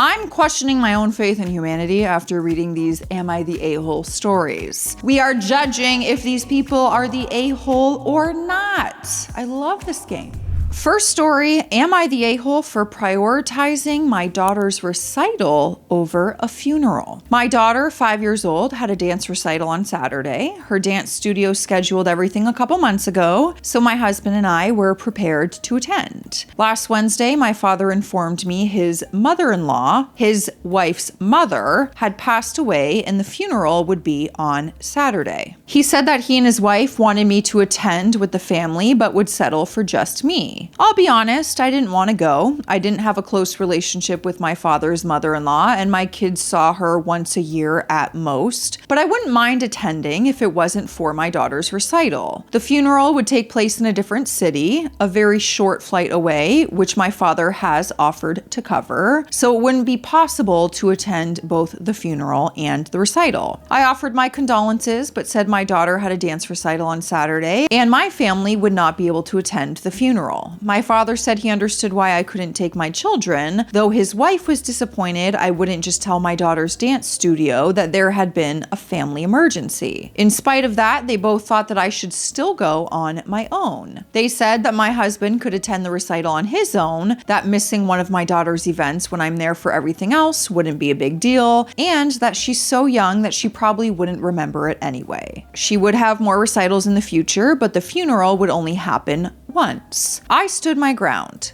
I'm questioning my own faith in humanity after reading these Am I the A-hole stories. We are judging if these people are the a-hole or not. I love this game. First story, am I the a-hole for prioritizing my daughter's recital over a funeral? My daughter, 5 years old, had a dance recital on Saturday. Her dance studio scheduled everything a couple months ago, so my husband and I were prepared to attend. Last Wednesday, my father informed me his mother-in-law, his wife's mother, had passed away and the funeral would be on Saturday. He said that he and his wife wanted me to attend with the family, but would settle for just me. I'll be honest, I didn't want to go. I didn't have a close relationship with my father's mother-in-law, and my kids saw her once a year at most, but I wouldn't mind attending if it wasn't for my daughter's recital. The funeral would take place in a different city, a very short flight away, which my father has offered to cover, so it wouldn't be possible to attend both the funeral and the recital. I offered my condolences, but said my daughter had a dance recital on Saturday, and my family would not be able to attend the funeral. My father said he understood why I couldn't take my children, though his wife was disappointed I wouldn't just tell my daughter's dance studio that there had been a family emergency. In spite of that, they both thought that I should still go on my own. They said that my husband could attend the recital on his own, that missing one of my daughter's events when I'm there for everything else wouldn't be a big deal, and that she's so young that she probably wouldn't remember it anyway. She would have more recitals in the future, but the funeral would only happen once. I stood my ground.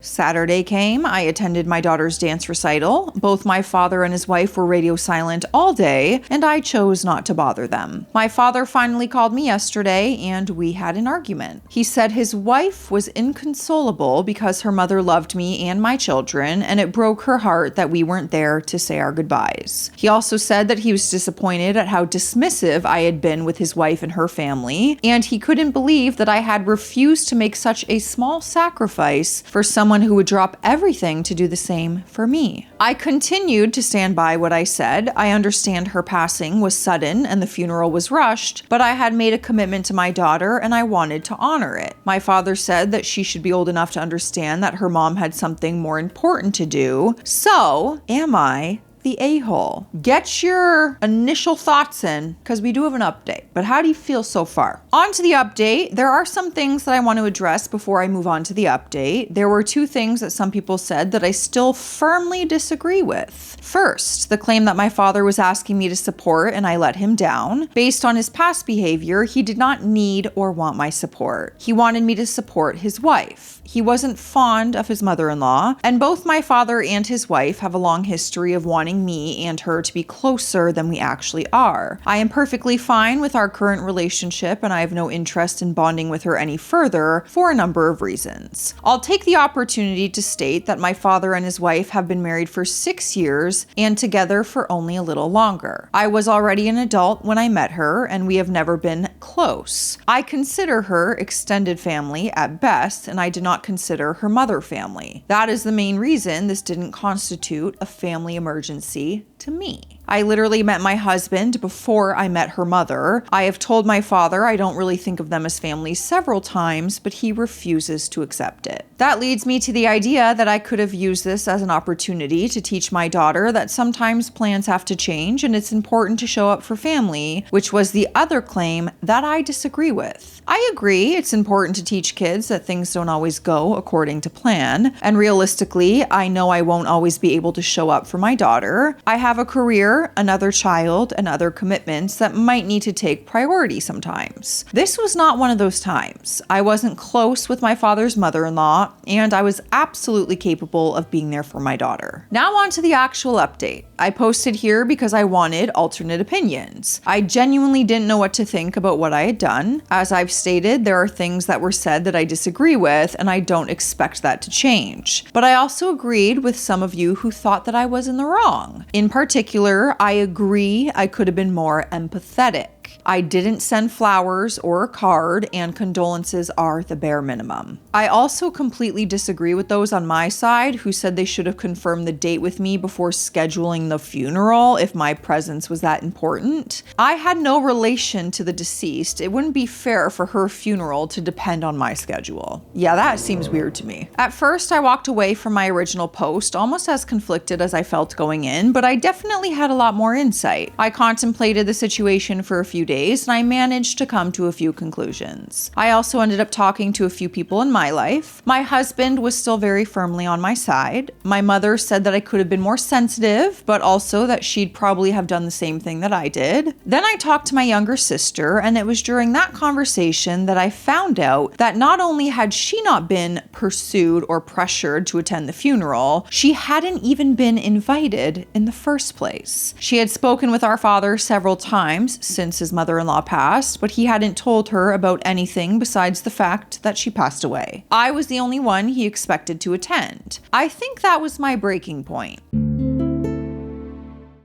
Saturday came, I attended my daughter's dance recital. Both my father and his wife were radio silent all day, and I chose not to bother them. My father finally called me yesterday, and we had an argument. He said his wife was inconsolable because her mother loved me and my children, and it broke her heart that we weren't there to say our goodbyes. He also said that he was disappointed at how dismissive I had been with his wife and her family, and he couldn't believe that I had refused to make such a small sacrifice for someone who would drop everything to do the same for me. I continued to stand by what I said. I understand her passing was sudden and the funeral was rushed, but I had made a commitment to my daughter and I wanted to honor it. My father said that she should be old enough to understand that her mom had something more important to do. So, am I the a-hole? Get your initial thoughts in, because we do have an update. But how do you feel so far? On to the update. There are some things that I want to address before I move on to the update. There were two things that some people said that I still firmly disagree with. First, the claim that my father was asking me to support and I let him down. Based on his past behavior, he did not need or want my support. He wanted me to support his wife. He wasn't fond of his mother-in-law, and both my father and his wife have a long history of wanting me and her to be closer than we actually are. I am perfectly fine with our current relationship, and I have no interest in bonding with her any further for a number of reasons. I'll take the opportunity to state that my father and his wife have been married for 6 years and together for only a little longer. I was already an adult when I met her, and we have never been close. I consider her extended family at best, and I do not consider her mother family. That is the main reason this didn't constitute a family emergency to me. I literally met my husband before I met her mother. I have told my father I don't really think of them as family several times, but he refuses to accept it. That leads me to the idea that I could have used this as an opportunity to teach my daughter that sometimes plans have to change and it's important to show up for family, which was the other claim that I disagree with. I agree it's important to teach kids that things don't always go according to plan, and realistically, I know I won't always be able to show up for my daughter. I have a career, another child, and other commitments that might need to take priority sometimes. This was not one of those times. I wasn't close with my father's mother-in-law, and I was absolutely capable of being there for my daughter. Now on to the actual update. I posted here because I wanted alternate opinions. I genuinely didn't know what to think about what I had done. As I've stated, there are things that were said that I disagree with, and I don't expect that to change. But I also agreed with some of you who thought that I was in the wrong. In particular, I agree I could have been more empathetic. I didn't send flowers or a card, and condolences are the bare minimum. I also completely disagree with those on my side who said they should have confirmed the date with me before scheduling the funeral if my presence was that important. I had no relation to the deceased. It wouldn't be fair for her funeral to depend on my schedule. Yeah, that seems weird to me. At first, I walked away from my original post almost as conflicted as I felt going in, but I definitely had a lot more insight. I contemplated the situation for a few days, and I managed to come to a few conclusions. I also ended up talking to a few people in my life. My husband was still very firmly on my side. My mother said that I could have been more sensitive, but also that she'd probably have done the same thing that I did. Then I talked to my younger sister, and it was during that conversation that I found out that not only had she not been pursued or pressured to attend the funeral, she hadn't even been invited in the first place. She had spoken with our father several times since his mother-in-law passed, but he hadn't told her about anything besides the fact that she passed away. I was the only one he expected to attend. I think that was my breaking point.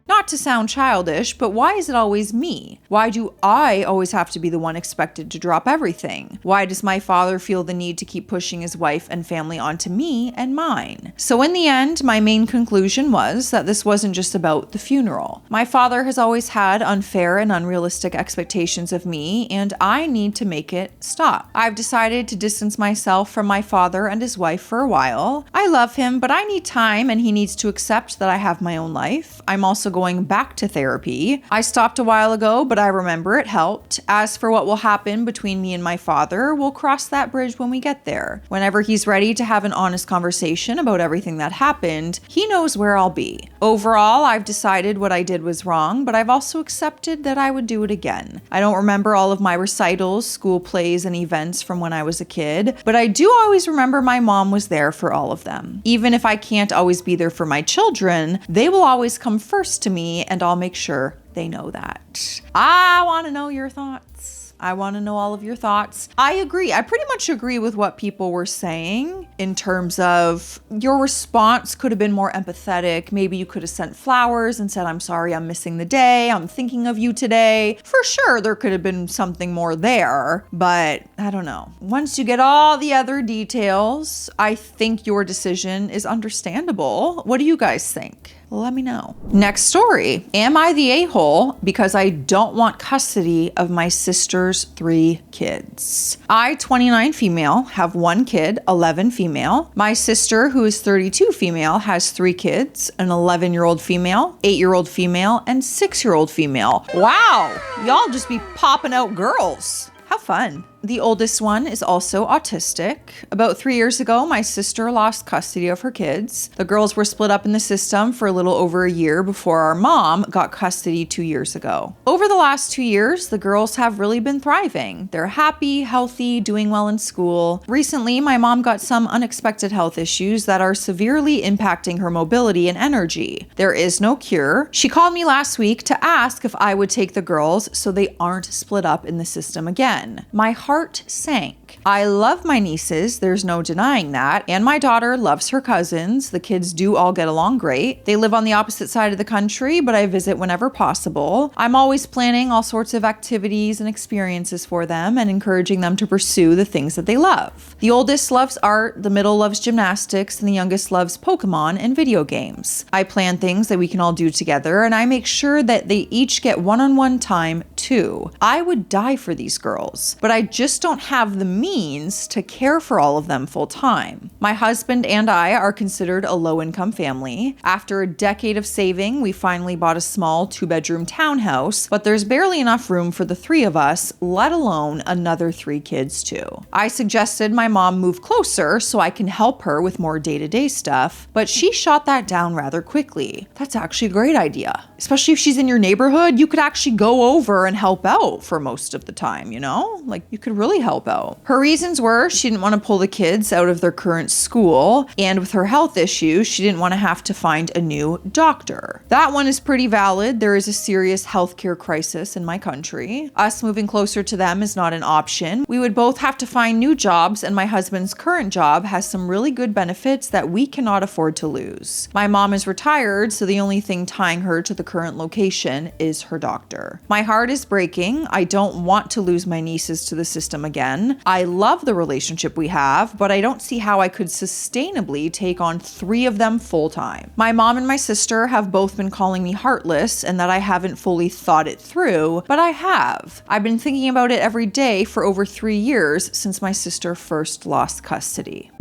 Not to sound childish, but why is it always me? Why do I always have to be the one expected to drop everything? Why does my father feel the need to keep pushing his wife and family onto me and mine? So in the end, my main conclusion was that this wasn't just about the funeral. My father has always had unfair and unrealistic expectations of me, and I need to make it stop. I've decided to distance myself from my father and his wife for a while. I love him, but I need time, and he needs to accept that I have my own life. I'm also going back to therapy. I stopped a while ago, but I remember it helped. As for what will happen between me and my father, we'll cross that bridge when we get there. Whenever he's ready to have an honest conversation about everything that happened, he knows where I'll be. Overall, I've decided what I did was wrong, but I've also accepted that I would do it again. I don't remember all of my recitals, school plays, and events from when I was a kid, but I do always remember my mom was there for all of them. Even if I can't always be there for my children, they will always come first to me, and I'll make sure they know that. I want to know your thoughts. I want to know all of your thoughts. I agree. I pretty much agree with what people were saying in terms of your response could have been more empathetic. Maybe you could have sent flowers and said, "I'm sorry, I'm missing the day. I'm thinking of you today." For sure, there could have been something more there, but I don't know. Once you get all the other details, I think your decision is understandable. What do you guys think? Let me know. Next story. Am I the a-hole because I don't want custody of my sister's 3 kids? I, 29 female, have 1 kid, 11 female. My sister, who is 32 female, has 3 kids, an 11-year-old female, 8-year-old female, and 6-year-old female. Wow, y'all just be popping out girls. How fun. The oldest one is also autistic. About 3 years ago, my sister lost custody of her kids. The girls were split up in the system for a little over a year before our mom got custody 2 years ago. Over the last 2 years, the girls have really been thriving. They're happy, healthy, doing well in school. Recently, my mom got some unexpected health issues that are severely impacting her mobility and energy. There is no cure. She called me last week to ask if I would take the girls so they aren't split up in the system again. My heart sank. I love my nieces, there's no denying that, and my daughter loves her cousins. The kids do all get along great. They live on the opposite side of the country, but I visit whenever possible. I'm always planning all sorts of activities and experiences for them and encouraging them to pursue the things that they love. The oldest loves art, the middle loves gymnastics, and the youngest loves Pokemon and video games. I plan things that we can all do together, and I make sure that they each get one-on-one time too. I would die for these girls, but I just don't have the means to care for all of them full time. My husband and I are considered a low-income family. After a decade of saving, we finally bought a small 2-bedroom townhouse, but there's barely enough room for the 3 of us, let alone another 3 kids too. I suggested my mom move closer so I can help her with more day-to-day stuff, but she shot that down rather quickly. That's actually a great idea. Especially if she's in your neighborhood, you could actually go over and help out for most of the time, you know? Like, you could really help out. Her reasons were she didn't want to pull the kids out of their current school, and with her health issues, she didn't want to have to find a new doctor. That one is pretty valid. There is a serious healthcare crisis in my country. Us moving closer to them is not an option. We would both have to find new jobs, and my husband's current job has some really good benefits that we cannot afford to lose. My mom is retired, so the only thing tying her to the current location is her doctor. My heart is breaking. I don't want to lose my nieces to the system again. I love the relationship we have, but I don't see how I could sustainably take on 3 of them full time. My mom and my sister have both been calling me heartless and that I haven't fully thought it through, but I have. I've been thinking about it every day for over 3 years since my sister first lost custody.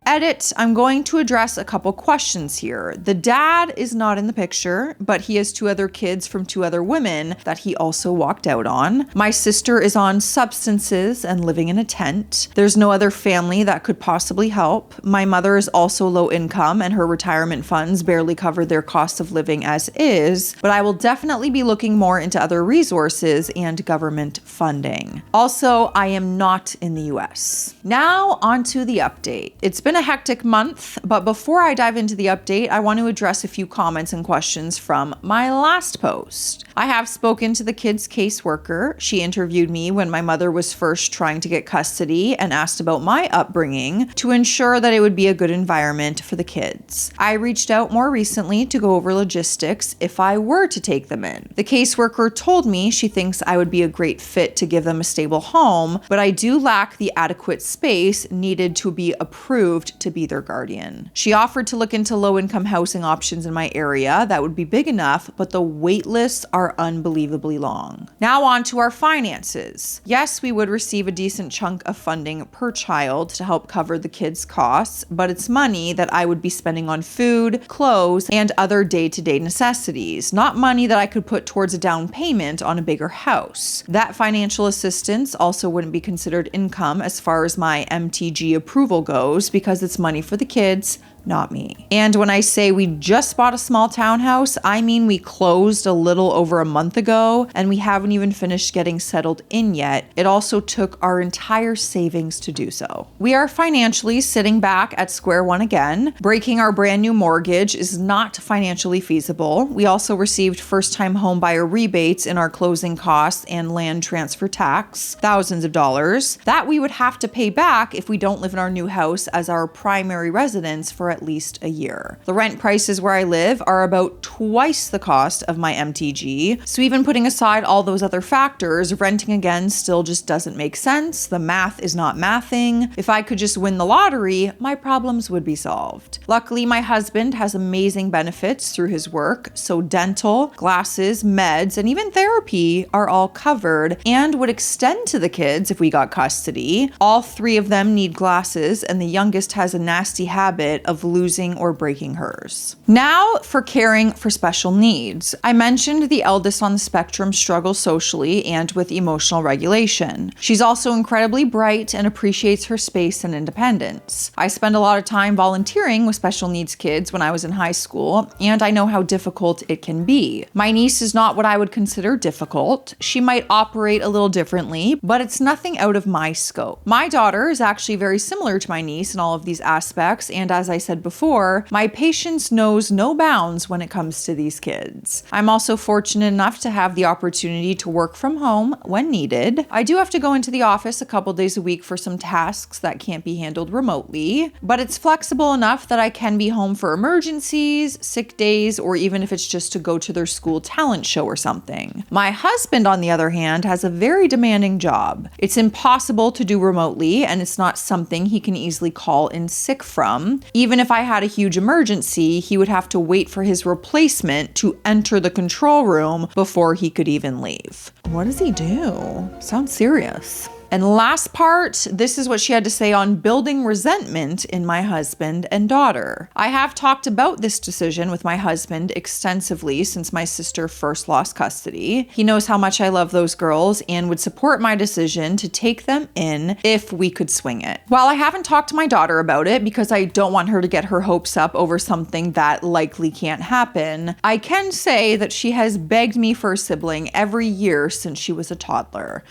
Edit, I'm going to address a couple questions here. The dad is not in the picture, but he has 2 other kids from 2 other women that he also walked out on. My sister is on substances and living in a tent. There's no other family that could possibly help. My mother is also low income and her retirement funds barely cover their cost of living as is, but I will definitely be looking more into other resources and government funding. Also, I am not in the US. Now onto the update. It's been a hectic month, but before I dive into the update, I want to address a few comments and questions from my last post. I have spoken to the kids' caseworker. She interviewed me when my mother was first trying to get custody and asked about my upbringing to ensure that it would be a good environment for the kids. I reached out more recently to go over logistics if I were to take them in. The caseworker told me she thinks I would be a great fit to give them a stable home, but I do lack the adequate space needed to be approved to be their guardian. She offered to look into low-income housing options in my area that would be big enough, but the wait lists are unbelievably long. Now on to our finances. Yes, we would receive a decent chunk of funding per child to help cover the kids' costs, but it's money that I would be spending on food, clothes, and other day-to-day necessities, not money that I could put towards a down payment on a bigger house. That financial assistance also wouldn't be considered income as far as my MTG approval goes because it's money for the kids, not me. And when I say we just bought a small townhouse, I mean we closed a little over a month ago and we haven't even finished getting settled in yet. It also took our entire savings to do so. We are financially sitting back at square one again. Breaking our brand new mortgage is not financially feasible. We also received first-time home buyer rebates in our closing costs and land transfer tax, thousands of dollars, that we would have to pay back if we don't live in our new house as our primary residence for at least a year. The rent prices where I live are about twice the cost of my MTG, so even putting aside all those other factors, renting again still just doesn't make sense. The math is not mathing. If I could just win the lottery, my problems would be solved. Luckily, my husband has amazing benefits through his work, so dental, glasses, meds, and even therapy are all covered and would extend to the kids if we got custody. All 3 of them need glasses, and the youngest has a nasty habit of losing or breaking hers. Now for caring for special needs. I mentioned the eldest on the spectrum struggles socially and with emotional regulation. She's also incredibly bright and appreciates her space and independence. I spend a lot of time volunteering with special needs kids when I was in high school, and I know how difficult it can be. My niece is not what I would consider difficult. She might operate a little differently, but it's nothing out of my scope. My daughter is actually very similar to my niece in all of these aspects, and as I said before, my patience knows no bounds when it comes to these kids. I'm also fortunate enough to have the opportunity to work from home when needed. I do have to go into the office a couple days a week for some tasks that can't be handled remotely, but it's flexible enough that I can be home for emergencies, sick days, or even if it's just to go to their school talent show or something. My husband, on the other hand, has a very demanding job. It's impossible to do remotely, and it's not something he can easily call in sick from. Even if I had a huge emergency, he would have to wait for his replacement to enter the control room before he could even leave. What does he do? Sounds serious. And last part, this is what she had to say on building resentment in my husband and daughter. I have talked about this decision with my husband extensively since my sister first lost custody. He knows how much I love those girls and would support my decision to take them in if we could swing it. While I haven't talked to my daughter about it because I don't want her to get her hopes up over something that likely can't happen, I can say that she has begged me for a sibling every year since she was a toddler.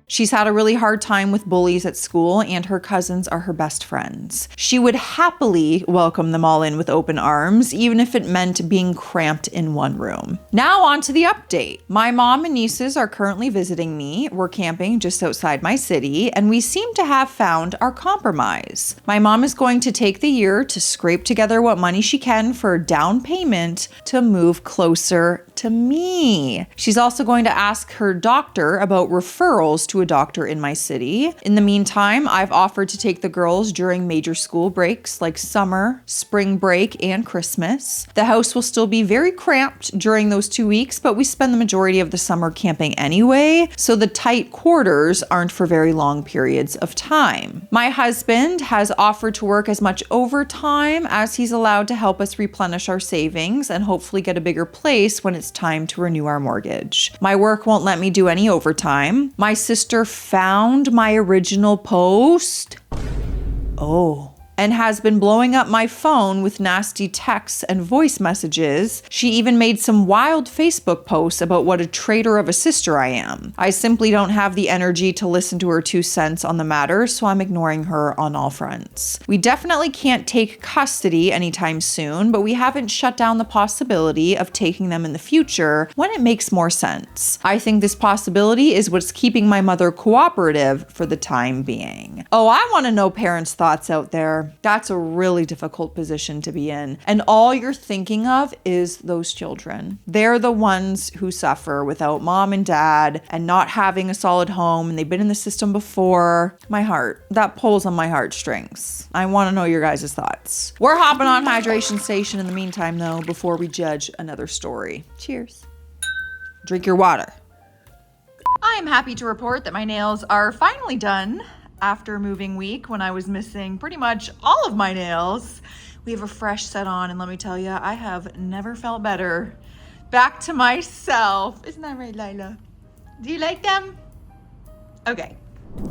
She's had a really hard time with bullies at school, and her cousins are her best friends. She would happily welcome them all in with open arms, even if it meant being cramped in one room. Now on to the update. My mom and nieces are currently visiting me. We're camping just outside my city, and we seem to have found our compromise. My mom is going to take the year to scrape together what money she can for a down payment to move closer to me. She's also going to ask her doctor about referrals to a doctor in my city. In the meantime, I've offered to take the girls during major school breaks like summer, spring break, and Christmas. The house will still be very cramped during those 2 weeks, but we spend the majority of the summer camping anyway, so the tight quarters aren't for very long periods of time. My husband has offered to work as much overtime as he's allowed to help us replenish our savings and hopefully get a bigger place when it's time to renew our mortgage. My work won't let me do any overtime. My sister found my original post. Oh. And has been blowing up my phone with nasty texts and voice messages. She even made some wild Facebook posts about what a traitor of a sister I am. I simply don't have the energy to listen to her 2 cents on the matter, so I'm ignoring her on all fronts. We definitely can't take custody anytime soon, but we haven't shut down the possibility of taking them in the future when it makes more sense. I think this possibility is what's keeping my mother cooperative for the time being. Oh, I want to know parents' thoughts out there. That's a really difficult position to be in. And all you're thinking of is those children. They're the ones who suffer without mom and dad and not having a solid home, and they've been in the system before. My heart, that pulls on my heartstrings. I want to know your guys' thoughts. We're hopping on hydration station in the meantime, though, before we judge another story. Cheers. Drink your water. I am happy to report that my nails are finally done. After moving week, when I was missing pretty much all of my nails, we have a fresh set on, and let me tell you, I have never felt better. Back to myself. Isn't that right, Lila? Do you like them? Okay.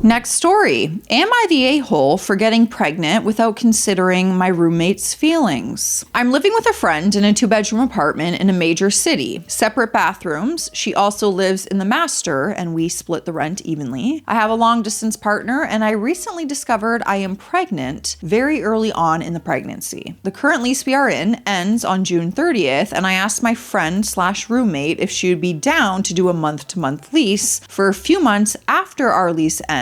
Next story. Am I the a-hole for getting pregnant without considering my roommate's feelings? I'm living with a friend in a 2-bedroom apartment in a major city. Separate bathrooms. She also lives in the master, and we split the rent evenly. I have a long-distance partner, and I recently discovered I am pregnant very early on in the pregnancy. The current lease we are in ends on June 30th, and I asked my friend/roommate if she would be down to do a month-to-month lease for a few months after our lease ends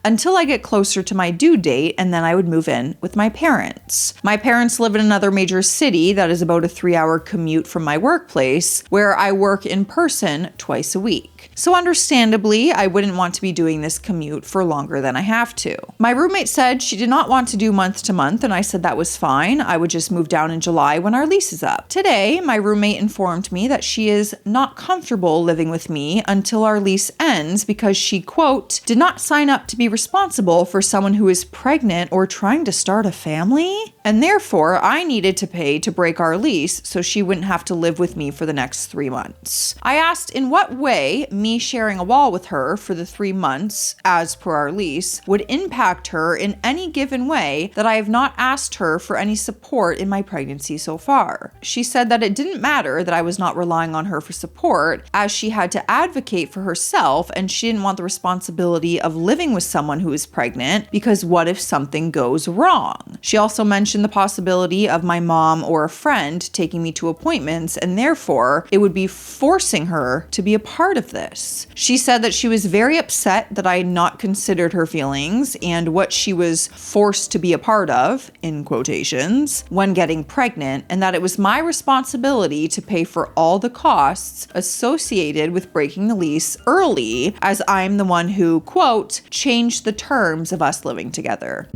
until I get closer to my due date, and then I would move in with my parents. My parents live in another major city that is about a 3-hour commute from my workplace, where I work in person twice a week. So understandably, I wouldn't want to be doing this commute for longer than I have to. My roommate said she did not want to do month to month, and I said that was fine. I would just move down in July when our lease is up. Today, my roommate informed me that she is not comfortable living with me until our lease ends because she, quote, did not sign up to be responsible for someone who is pregnant or trying to start a family, and therefore I needed to pay to break our lease so she wouldn't have to live with me for the next 3 months. I asked in what way me sharing a wall with her for the 3 months, as per our lease, would impact her in any given way that I have not asked her for any support in my pregnancy so far. She said that it didn't matter that I was not relying on her for support, as she had to advocate for herself and she didn't want the responsibility of living with someone who is pregnant, because what if something goes wrong? She also mentioned the possibility of my mom or a friend taking me to appointments, and therefore it would be forcing her to be a part of this. She said that she was very upset that I had not considered her feelings and what she was forced to be a part of, in quotations, when getting pregnant, and that it was my responsibility to pay for all the costs associated with breaking the lease early, as I'm the one who, quote, changed the terms of us living together.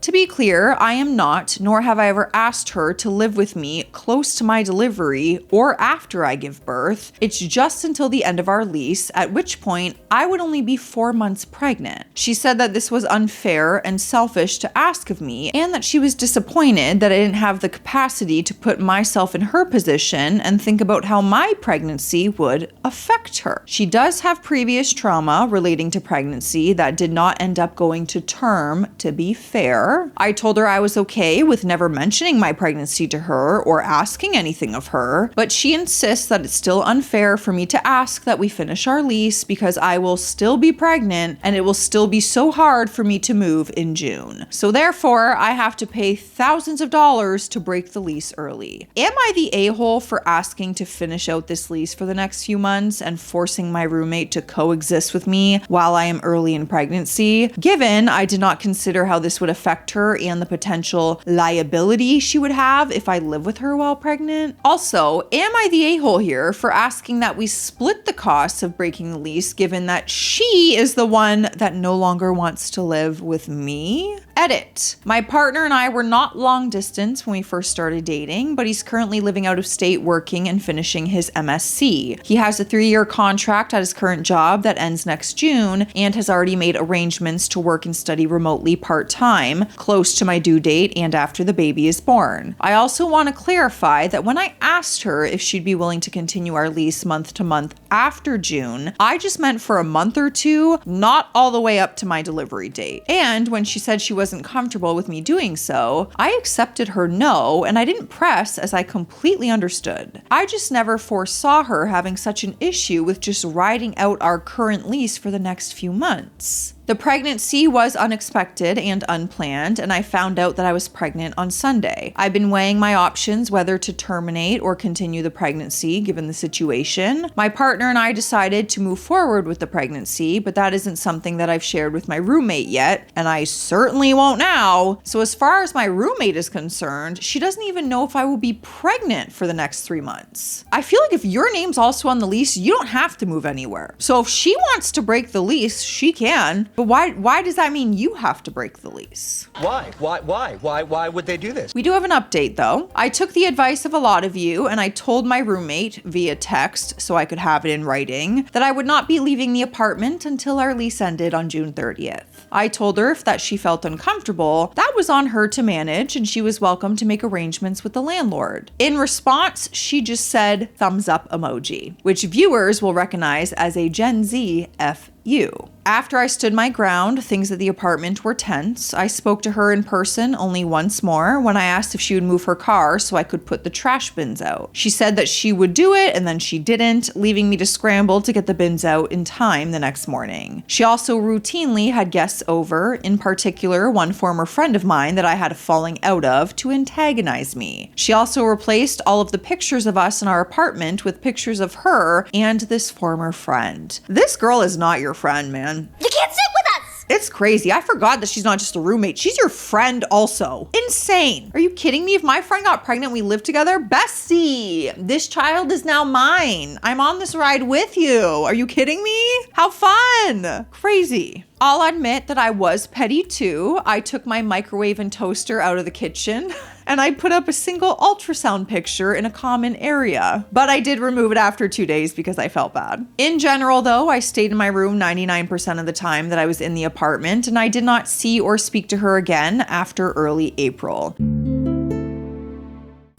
To be clear, I am not, nor have I ever asked her to live with me close to my delivery or after I give birth. It's just until the end of our lease, at which point I would only be 4 months pregnant. She said that this was unfair and selfish to ask of me, and that she was disappointed that I didn't have the capacity to put myself in her position and think about how my pregnancy would affect her. She does have previous trauma relating to pregnancy that did not end up going to term, to be fair. her. I told her I was okay with never mentioning my pregnancy to her or asking anything of her, but she insists that it's still unfair for me to ask that we finish our lease because I will still be pregnant and it will still be so hard for me to move in June. So therefore, I have to pay thousands of dollars to break the lease early. Am I the a-hole for asking to finish out this lease for the next few months and forcing my roommate to coexist with me while I am early in pregnancy, given I did not consider how this would affect her and the potential liability she would have if I live with her while pregnant? Also, am I the a-hole here for asking that we split the costs of breaking the lease, given that she is the one that no longer wants to live with me? Edit. My partner and I were not long distance when we first started dating, but he's currently living out of state working and finishing his MSc. He has a 3-year contract at his current job that ends next June and has already made arrangements to work and study remotely part-time, close to my due date and after the baby is born. I also want to clarify that when I asked her if she'd be willing to continue our lease month to month after June, I just meant for a month or two, not all the way up to my delivery date. And when she said she wasn't comfortable with me doing so, I accepted her no, and I didn't press as I completely understood. I just never foresaw her having such an issue with just riding out our current lease for the next few months. The pregnancy was unexpected and unplanned, and I found out that I was pregnant on Sunday. I've been weighing my options whether to terminate or continue the pregnancy given the situation. My partner and I decided to move forward with the pregnancy, but that isn't something that I've shared with my roommate yet, and I certainly won't now. So as far as my roommate is concerned, she doesn't even know if I will be pregnant for the next 3 months. I feel like if your name's also on the lease, you don't have to move anywhere. So if she wants to break the lease, she can. But why does that mean you have to break the lease? Why? Why would they do this? We do have an update though. I took the advice of a lot of you and I told my roommate via text, so I could have it in writing, that I would not be leaving the apartment until our lease ended on June 30th. I told her if that she felt uncomfortable, that was on her to manage and she was welcome to make arrangements with the landlord. In response, she just said thumbs up emoji, which viewers will recognize as a Gen Z FU. After I stood my ground, things at the apartment were tense. I spoke to her in person only once more when I asked if she would move her car so I could put the trash bins out. She said that she would do it and then she didn't, leaving me to scramble to get the bins out in time the next morning. She also routinely had guests over, in particular one former friend of mine that I had a falling out of, to antagonize me. She also replaced all of the pictures of us in our apartment with pictures of her and this former friend. This girl is not your friend, man. You can't sit with us! It's crazy. I forgot that she's not just a roommate. She's your friend also. Insane. Are you kidding me? If my friend got pregnant, we lived together? Bestie, this child is now mine. I'm on this ride with you. Are you kidding me? How fun. Crazy. I'll admit that I was petty too. I took my microwave and toaster out of the kitchen and I put up a single ultrasound picture in a common area. But I did remove it after 2 days because I felt bad. In general though, I stayed in my room 99% of the time that I was in the apartment and I did not see or speak to her again after early April.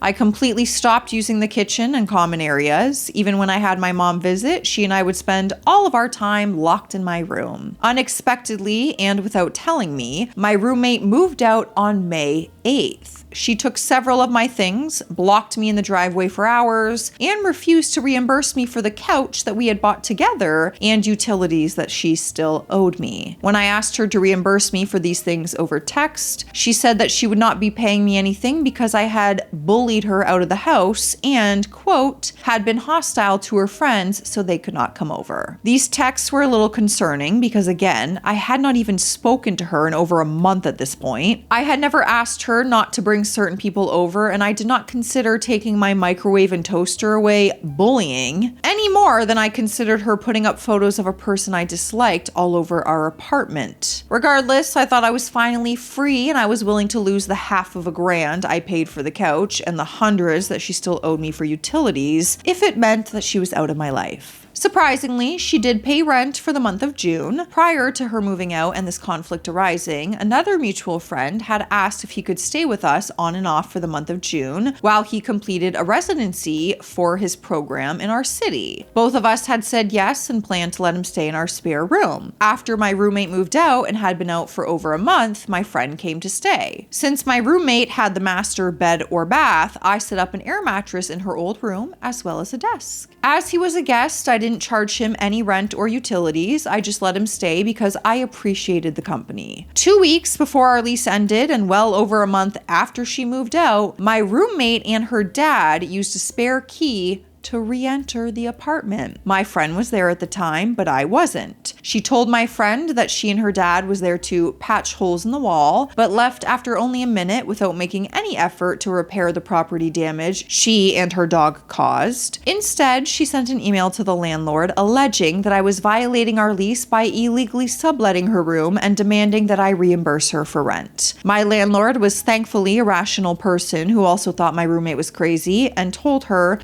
I completely stopped using the kitchen and common areas. Even when I had my mom visit, she and I would spend all of our time locked in my room. Unexpectedly and without telling me, my roommate moved out on May 8th. She took several of my things, blocked me in the driveway for hours, and refused to reimburse me for the couch that we had bought together and utilities that she still owed me. When I asked her to reimburse me for these things over text, she said that she would not be paying me anything because I had bullied her out of the house and, quote, had been hostile to her friends so they could not come over. These texts were a little concerning because, again, I had not even spoken to her in over a month at this point. I had never asked her not to bring certain people over, and I did not consider taking my microwave and toaster away bullying any more than I considered her putting up photos of a person I disliked all over our apartment. Regardless, I thought I was finally free and I was willing to lose the $500,000 I paid for the couch and the hundreds that she still owed me for utilities if it meant that she was out of my life. Surprisingly, she did pay rent for the month of June. Prior to her moving out and this conflict arising, another mutual friend had asked if he could stay with us on and off for the month of June while he completed a residency for his program in our city. Both of us had said yes and planned to let him stay in our spare room. After my roommate moved out and had been out for over a month, my friend came to stay. Since my roommate had the master bed or bath, I set up an air mattress in her old room as well as a desk. As he was a guest, I didn't charge him any rent or utilities. I just let him stay because I appreciated the company. 2 weeks before our lease ended and well over a month after she moved out, my roommate and her dad used a spare key to re-enter the apartment. My friend was there at the time, but I wasn't. She told my friend that she and her dad was there to patch holes in the wall, but left after only a minute without making any effort to repair the property damage she and her dog caused. Instead, she sent an email to the landlord alleging that I was violating our lease by illegally subletting her room and demanding that I reimburse her for rent. My landlord was thankfully a rational person who also thought my roommate was crazy and told her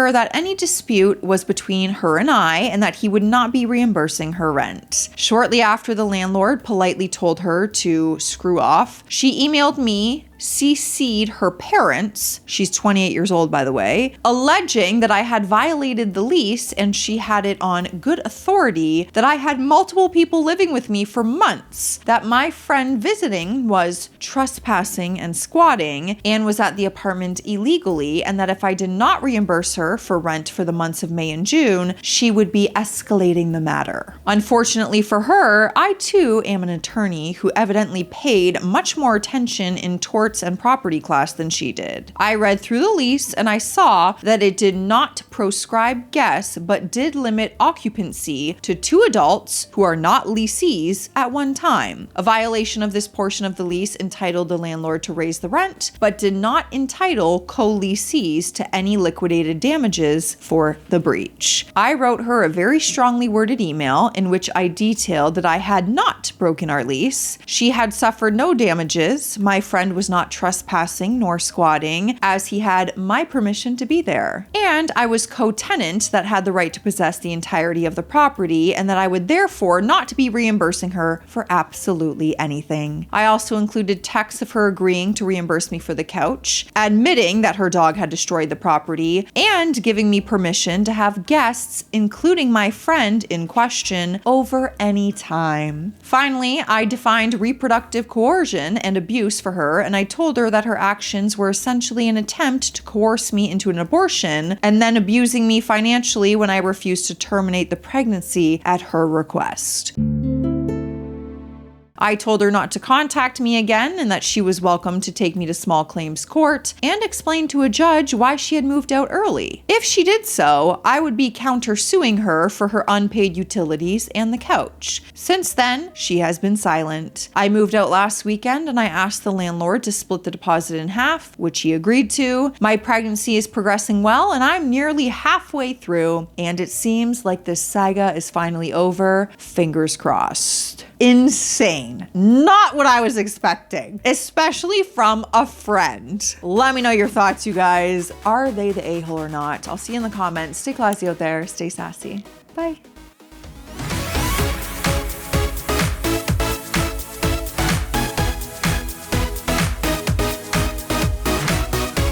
that any dispute was between her and I and that he would not be reimbursing her rent. Shortly after the landlord politely told her to screw off, she emailed me, CC'd her parents, she's 28 years old by the way, alleging that I had violated the lease and she had it on good authority that I had multiple people living with me for months, that my friend visiting was trespassing and squatting and was at the apartment illegally, and that if I did not reimburse her for rent for the months of May and June, she would be escalating the matter. Unfortunately for her, I too am an attorney who evidently paid much more attention in tort and property class than she did. I read through the lease and I saw that it did not proscribe guests, but did limit occupancy to 2 adults who are not leasees at one time. A violation of this portion of the lease entitled the landlord to raise the rent, but did not entitle co-leasees to any liquidated damages for the breach. I wrote her a very strongly worded email in which I detailed that I had not broken our lease. She had suffered no damages. My friend was not trespassing nor squatting, as he had my permission to be there. And I was co-tenant that had the right to possess the entirety of the property, and that I would therefore not be reimbursing her for absolutely anything. I also included texts of her agreeing to reimburse me for the couch, admitting that her dog had destroyed the property, and giving me permission to have guests, including my friend in question, over any time. Finally, I defined reproductive coercion and abuse for her, and I told her that her actions were essentially an attempt to coerce me into an abortion and then abusing me financially when I refused to terminate the pregnancy at her request. I told her not to contact me again and that she was welcome to take me to small claims court, and explained to a judge why she had moved out early. If she did so, I would be countersuing her for her unpaid utilities and the couch. Since then, she has been silent. I moved out last weekend and I asked the landlord to split the deposit in half, which he agreed to. My pregnancy is progressing well and I'm nearly halfway through, and it seems like this saga is finally over. Fingers crossed. Insane. Not what I was expecting, especially from a friend. Let me know your thoughts, you guys. Are they the a-hole or not? I'll see you in the comments. Stay classy out there. Stay sassy. Bye.